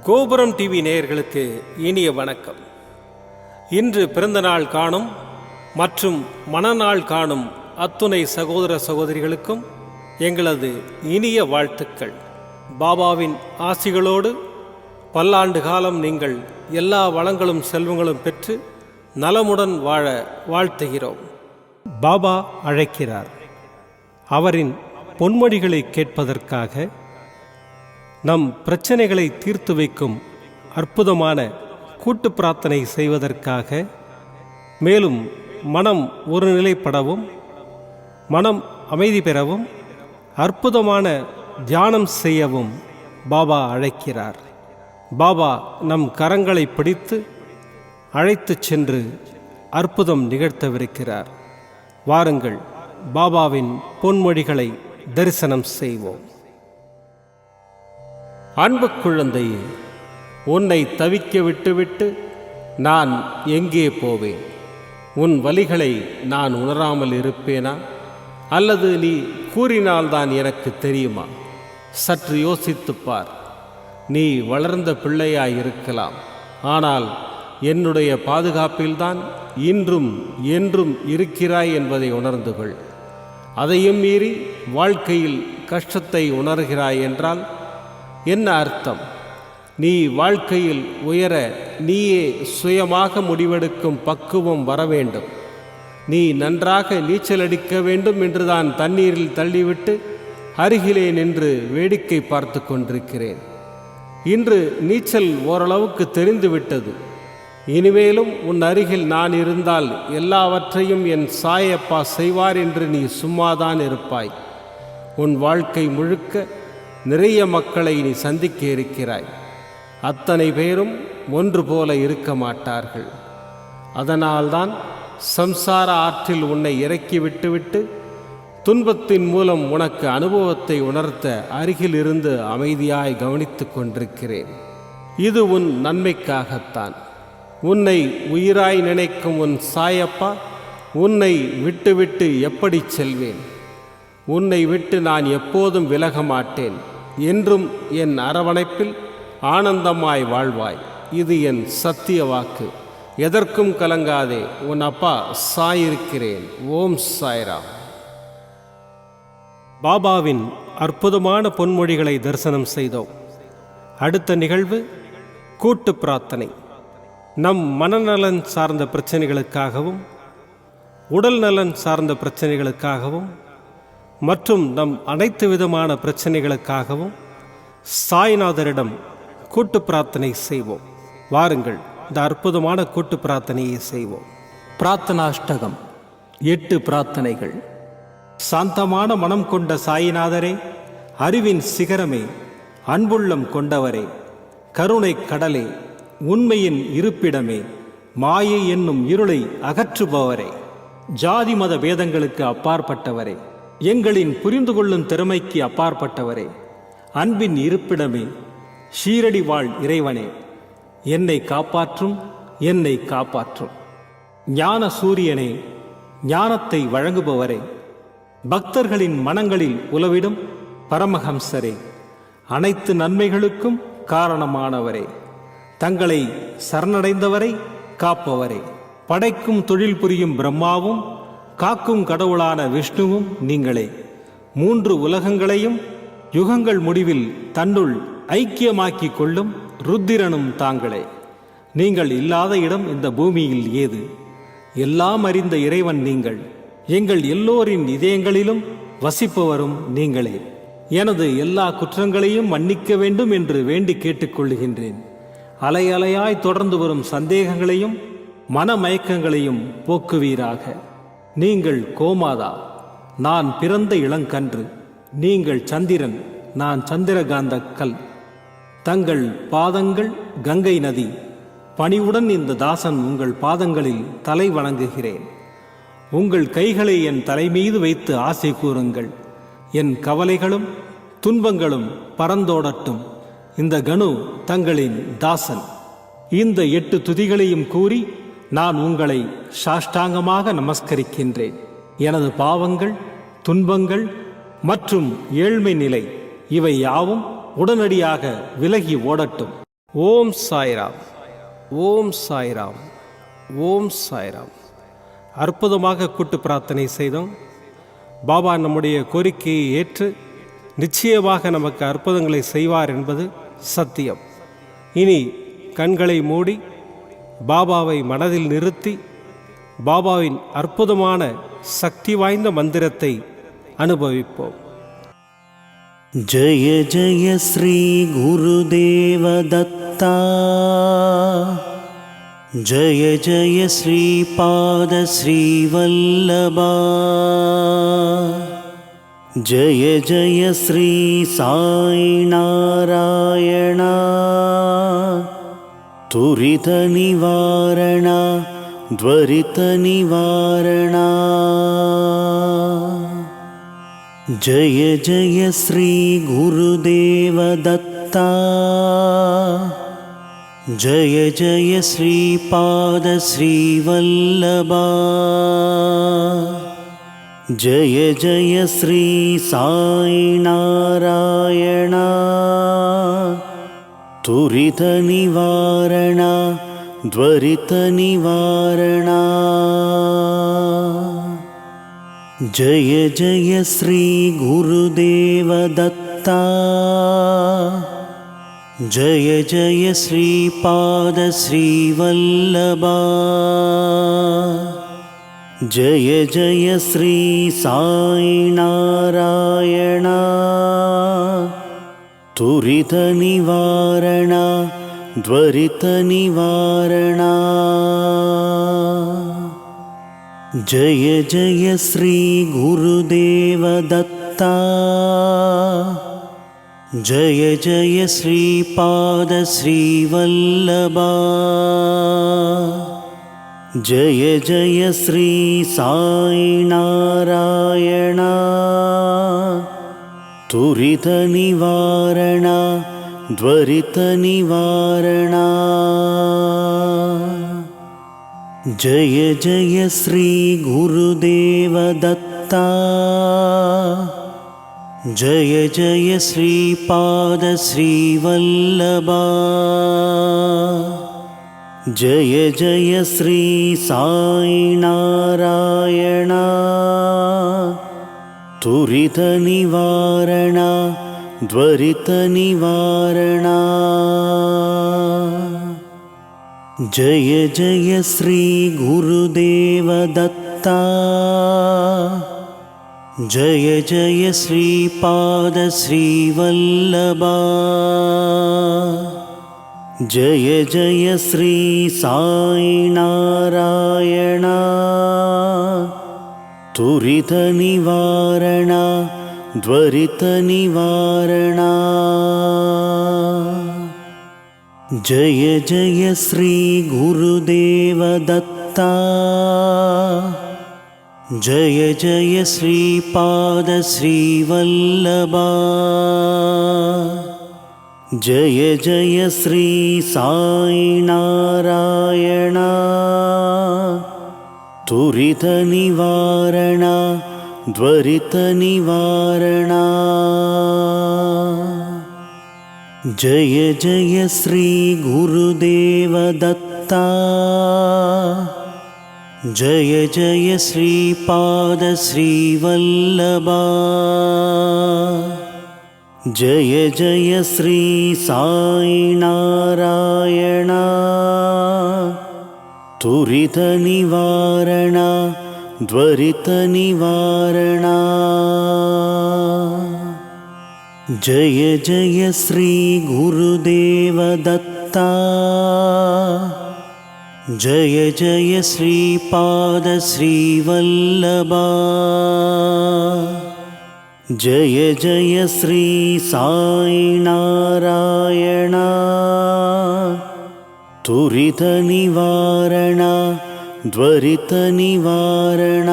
கோபுரம் டிவி நேயர்களுக்கு இனிய வணக்கம். இன்று பிறந்தநாள் காணும் மற்றும் மணநாள் காணும் அத்துணை சகோதர சகோதரிகளுக்கும் எங்களது இனிய வாழ்த்துக்கள். பாபாவின் ஆசிகளோடு பல்லாண்டு காலம் நீங்கள் எல்லா வளங்களும் செல்வங்களும் பெற்று நலமுடன் வாழ வாழ்த்துகிறோம். பாபா அழைக்கிறார். அவரின் பொன்மொழிகளை கேட்பதற்காக, நம் பிரச்சனைகளை தீர்த்து வைக்கும் அற்புதமான கூட்டு பிரார்த்தனை செய்வதற்காக, மேலும் மனம் ஒருநிலைப்படவும் மனம் அமைதி பெறவும் அற்புதமான தியானம் செய்யவும் பாபா அழைக்கிறார். பாபா நம் கரங்களை பிடித்து அழைத்துச் சென்று அற்புதம் நிகழ்த்தவிருக்கிறார். வாருங்கள், பாபாவின் பொன்மொழிகளை தரிசனம் செய்வோம். அன்பு குழந்தையே, உன்னை தவிக்க விட்டுவிட்டு நான் எங்கே போவேன்? உன் வலிகளை நான் உணராமல் இருப்பேனா? அல்லது நீ கூறினால்தான் எனக்கு தெரியுமா? சற்று யோசித்துப்பார். நீ வளர்ந்த பிள்ளையாயிருக்கலாம், ஆனால் என்னுடைய பாதுகாப்பில்தான் இன்றும் என்றும் இருக்கிறாய் என்பதை உணர்ந்து கொள். அதையும் மீறி வாழ்க்கையில் கஷ்டத்தை உணர்கிறாய் என்றால் என்ன அர்த்தம்? நீ வாழ்க்கையில் உயர நீயே சுயமாக முடிவெடுக்கும் பக்குவம் வர வேண்டும். நீ நன்றாக நீச்சல் அடிக்க வேண்டும் என்றுதான் தண்ணீரில் தள்ளிவிட்டு அருகிலே நின்று வேடிக்கை பார்த்து கொண்டிருக்கிறேன். இன்று நீச்சல் ஓரளவுக்கு தெரிந்துவிட்டது. இனிமேலும் உன் அருகில் நான் இருந்தால் எல்லாவற்றையும் என் சாயப்பா செய்வார் என்று நீ சும்மாதான் இருப்பாய். உன் வாழ்க்கை முழுக்க நிறைய மக்களை நீ சந்திக்க இருக்கிறாய். அத்தனை பேரும் ஒன்று போல இருக்க மாட்டார்கள். அதனால்தான் சம்சார ஆற்றில் உன்னை இறக்கி விட்டுவிட்டு துன்பத்தின் மூலம் உனக்கு அனுபவத்தை உணர்த்த அருகில் இருந்து அமைதியாய் கவனித்து கொண்டிருக்கிறேன். இது உன் நன்மைக்காகத்தான். உன்னை உயிராய் நினைக்கும் உன் சாயப்பா உன்னை விட்டுவிட்டு எப்படி செல்வேன்? உன்னை விட்டு நான் எப்போதும் விலக மாட்டேன். என்றும் என் அரவணைப்பில் ஆனந்தமாய் வாழ்வாய். இது என் சத்திய வாக்கு. எதற்கும் கலங்காதே. உன் அப்பா சாயிருக்கிறேன். ஓம் சாய்ராம். பாபாவின் அற்புதமான பொன்மொழிகளை தரிசனம் செய்தோம். அடுத்த நிகழ்வு கூட்டு பிரார்த்தனை. நம் மனநலன் சார்ந்த பிரச்சனைகளுக்காகவும், உடல் நலன் சார்ந்த பிரச்சனைகளுக்காகவும் மற்றும் நம் அனைத்து விதமான பிரச்சனைகளுக்காகவும் சாய்நாதரிடம் கூட்டு பிரார்த்தனை செய்வோம். வாருங்கள், இந்த அற்புதமான கூட்டு பிரார்த்தனையை செய்வோம். பிரார்த்தனாஷ்டகம். 8 பிரார்த்தனைகள். சாந்தமான மனம் கொண்ட சாயிநாதரே, அறிவின் சிகரமே, அன்புள்ளம் கொண்டவரே, கருணை கடலே, உண்மையின் இருப்பிடமே, மாயை என்னும் இருளை அகற்றுபவரே, ஜாதி மத பேதங்களுக்கு அப்பாற்பட்டவரே, எங்களின் புரிந்து கொள்ளும் திறமைக்கு அப்பாற்பட்டவரே, அன்பின் இருப்பிடமே, ஷீரடி வாழ் இறைவனே, என்னை காப்பாற்றும், என்னை காப்பாற்றும். ஞான சூரியனே, ஞானத்தை வழங்குபவரே, பக்தர்களின் மனங்களில் உலவிடும் பரமஹம்சரே, அனைத்து நன்மைகளுக்கும் காரணமானவரே, தங்களை சரணடைந்தவரை காப்பவரே, படைக்கும் தொழில் புரியும் பிரம்மாவும் காக்கும் கடவுளான விஷ்ணுவும் நீங்களே. 3 உலகங்களையும் யுகங்கள் முடிவில் தன்னுள் ஐக்கியமாக்கிக் கொள்ளும் ருத்திரனும் தாங்களே. நீங்கள் இல்லாத இடம் இந்த பூமியில் ஏது? எல்லாம் அறிந்த இறைவன் நீங்கள். எங்கள் எல்லோரின் இதயங்களிலும் வசிப்பவரும் நீங்களே. எனது எல்லா குற்றங்களையும் மன்னிக்க வேண்டும் என்று வேண்டி கேட்டுக்கொள்ளுகின்றேன். அலை அலையாய் தொடர்ந்து வரும் சந்தேகங்களையும் மனமயக்கங்களையும் போக்குவீராக. நீங்கள் கோமாதா, நான் பிறந்த இளங்கன்று. நீங்கள் சந்திரன், நான் சந்திரகாந்த கல். தங்கள் பாதங்கள் கங்கை நதி. பணிவுடன் இந்த தாசன் உங்கள் பாதங்களில் தலை வணங்குகிறேன். உங்கள் கைகளை என் தலைமீது வைத்து ஆசை கூறுங்கள். என் கவலைகளும் துன்பங்களும் பறந்தோடட்டும். இந்த கணு தங்களின் தாசன். இந்த 8 துதிகளையும் கூறி நான் உங்களை சாஷ்டாங்கமாக நமஸ்கரிக்கின்றேன். எனது பாவங்கள், துன்பங்கள் மற்றும் ஏழ்மை நிலை இவை யாவும் உடனடியாக விலகி ஓடட்டும். ஓம் சாய்ராம், ஓம் சாய்ராம், ஓம் சாய்ராம். அற்புதமாக கூட்டு பிரார்த்தனை செய்தோம். பாபா நம்முடைய கோரிக்கையை ஏற்று நிச்சயமாக நமக்கு அற்புதங்களை செய்வார் என்பது சத்தியம். இனி கண்களை மூடி பாபாவை மனதில் நிறுத்தி பாபாவின் அற்புதமான சக்தி வாய்ந்த மந்திரத்தை அனுபவிப்போம். जय जय श्री गुरुदेव दत्ता, जय जय श्रीपाद श्रीवल्लभा, जय जय श्री साई नारायण, तुरित निवारण द्वरित निवारण. जय जय श्री गुरुदेव दत्ता, जय जय श्रीपाद श्रीवल्लभा, जय जय श्री साई नारायण, तुरित निवारण द्वरित निवारण. जय जय श्री गुरुदेव दत्ता, जय जय श्रीपाद श्रीवल्लभा, जय जय श्री साई नारायण, तुरित निवारण द्वरित निवारण. जय जय श्री गुरुदेव दत्ता, जय जय श्रीपाद श्रीवल्लभा, जय जय श्री साई नारायण, तुरित निवारण द्वरित निवारण. जय जय श्री गुरुदेव दत्ता, जय जय श्रीपाद श्रीवल्लभा, जय जय श्री साई नारायण, तुरित निवारण द्वरित निवारण. जय जय श्री गुरुदेव दत्ता, जय जय श्रीपाद श्रीवल्लभा, जय जय श्री साई नारायण, तुरित निवारण द्वरित निवारण. जय जय श्री गुरुदेव दत्ता, जय जय श्रीपाद श्रीवल्लभा, जय जय श्री साई नारायण, तुरित निवारण द्वरित निवारण. जय जय श्री गुरुदेव दत्ता, जय जय श्रीपाद श्रीवल्लभा, जय जय श्री साई नारायण, तुरित निवारण द्वरित निवारण. जय जय श्री गुरुदेव दत्ता, जय जय श्रीपाद श्रीवल्लभा, जय जय श्री साई नारायण, तुरित निवारण द्वरित निवारण.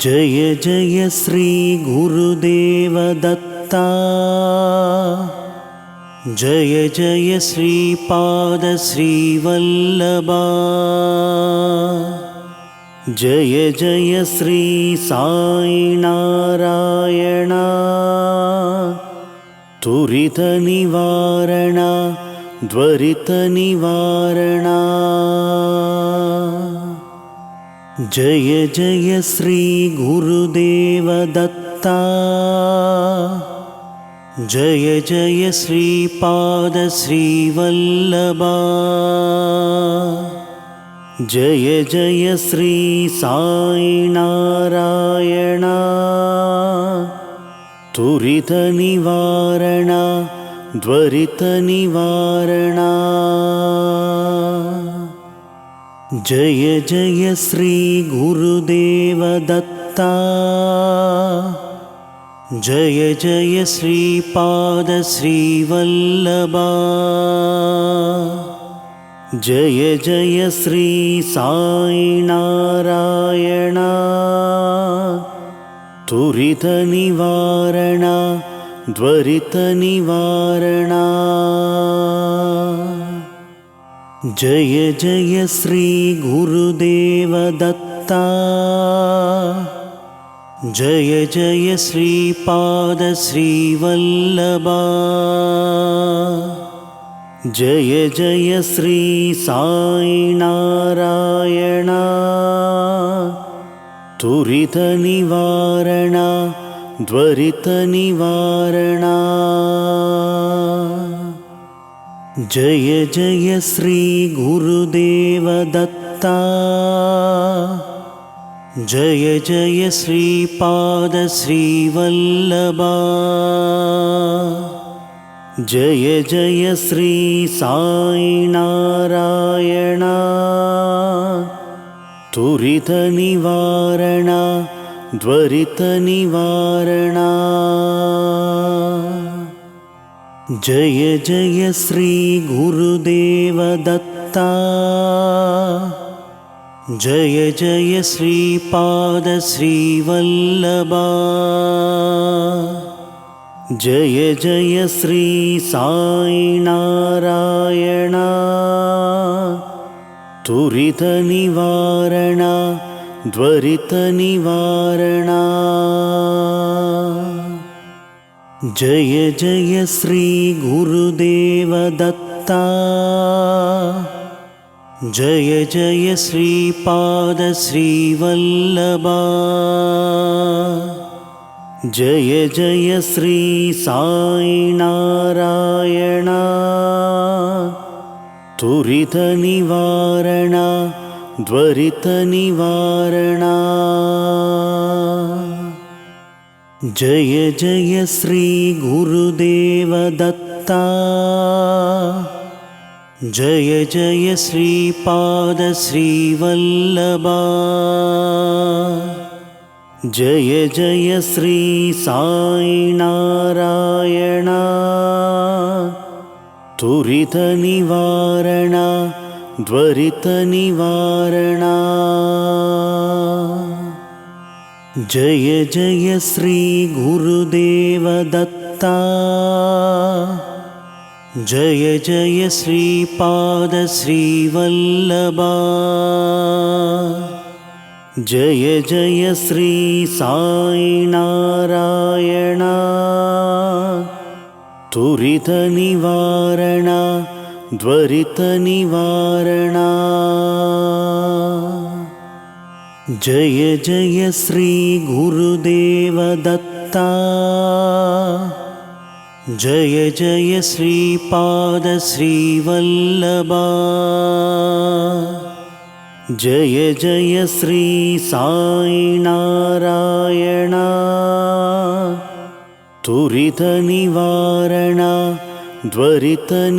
जय जय श्री गुरुदेव दत्ता, जय जय श्रीपाद श्रीवल्लभा, जय जय श्री साई नारायण, त्वरितनिवारण त्वरितनिवारणा। जय जय श्री गुरुदेव दत्ता। जय जय श्रीपाद श्रीवल्लभा। जय जय श्री साई नारायण। त्वरितनिवारण त्वरितनिवारणा। जय जय श्री गुरुदेव दत्ता। जय जय श्रीपाद श्रीवल्लभा। जय जय श्री साई नारायण। त्वरितनिवारण त्वरितनिवारणा। जय जय श्री गुरुदेव दत्ता। जय जय श्रीपाद श्रीवल्लभा। जय जय श्री साई नारायण। त्वरितनिवारण त्वरितनिवारणा। जय जय श्री गुरुदेव दत्ता। जय जय श्रीपाद श्रीवल्लभा। जय जय श्री साई नारायण। त्वरितनिवारण त्वरितनिवारणा। जय जय श्री गुरुदेव दत्ता। जय जय श्रीपाद श्रीवल्लभा। जय जय श्री साई नारायण। त्वरितनिवारण त्वरितनिवारणा। जय जय श्री गुरुदेव दत्ता। जय जय श्रीपाद श्रीवल्लभा। जय जय श्री साई नारायण। त्वरितनिवारण त्वरितनिवारणा। जय जय श्री गुरुदेव दत्ता। जय जय श्रीपाद श्रीवल्लभा। जय जय श्री साई नारायण। त्वरितनिवारण त्वरितनिवारणा। जय जय श्री गुरुदेव दत्ता। जय जय श्रीपाद श्रीवल्लभा। जय जय श्री साई नारायण। त्वरितनिवारण त्वरितनिवारणा। जय जय श्री गुरुदेव दत्ता। जय जय श्रीपाद श्रीवल्लभा। जय जय श्री साई नारायण। त्वरितनिवारण त्वरितनिवारणा।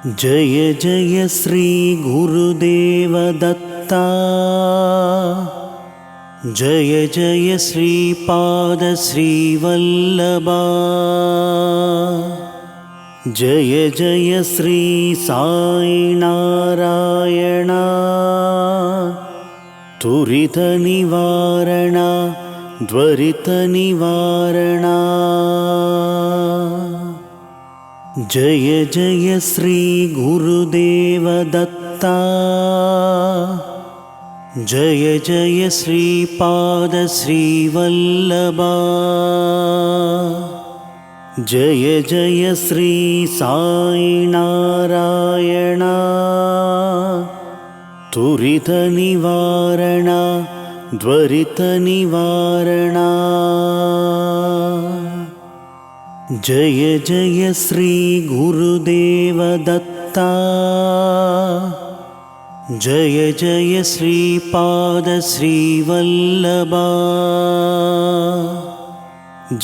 जय जय श्री गुरुदेव दत्ता। जय जय श्रीपाद श्रीवल्लभा। जय जय श्री साई नारायण। त्वरितनिवारण त्वरितनिवारणा। जय जय श्री गुरुदेव दत्ता। जय जय श्रीपाद श्रीवल्लभा जय जय श्री साई नारायण तुरित निवारण त्वरित निवारण जय जय श्री गुरुदेव दत्ता जय जय श्रीपाद श्रीवल्लभा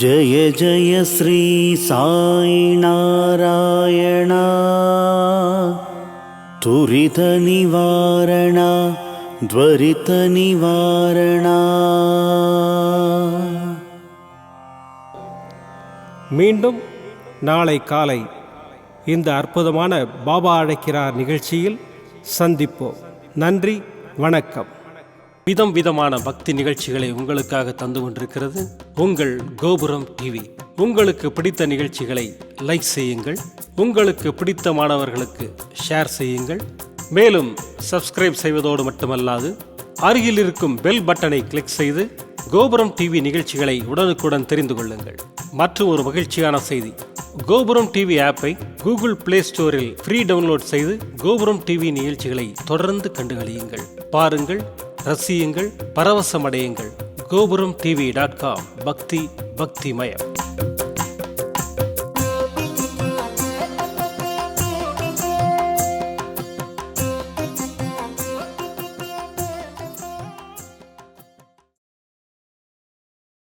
जय जय श्री साई नारायण तुरित निवारण त्वरित निवारण மீண்டும் நாளை காலை இந்த அற்புதமான பாபா அழைக்கிறார் நிகழ்ச்சியில் சந்திப்போம். நன்றி, வணக்கம். விதம் விதமான பக்தி நிகழ்ச்சிகளை உங்களுக்காக தந்து கொண்டிருக்கிறது உங்கள் கோபுரம் டிவி. உங்களுக்கு பிடித்த நிகழ்ச்சிகளை லைக் செய்யுங்கள், உங்களுக்கு பிடித்த மாணவர்களுக்கு ஷேர் செய்யுங்கள். மேலும் சப்ஸ்கிரைப் செய்வதோடு மட்டுமல்லாது அருகில் இருக்கும் பெல் பட்டனை கிளிக் செய்து கோபுரம் டிவி நிகழ்ச்சிகளை உடனுக்குடன் தெரிந்து கொள்ளுங்கள். மற்றும் ஒரு மகிழ்ச்சியான செய்தி, கோபுரம் டிவி ஆப்பை கூகுள் பிளே ஸ்டோரில் ஃப்ரீ டவுன்லோட் செய்து கோபுரம் டிவி நிகழ்ச்சிகளை தொடர்ந்து கண்டுகளியுங்கள், பாருங்கள், ரசியுங்கள், பரவசமடையுங்கள். gopuramtv.com பக்தி பக்திமயம்.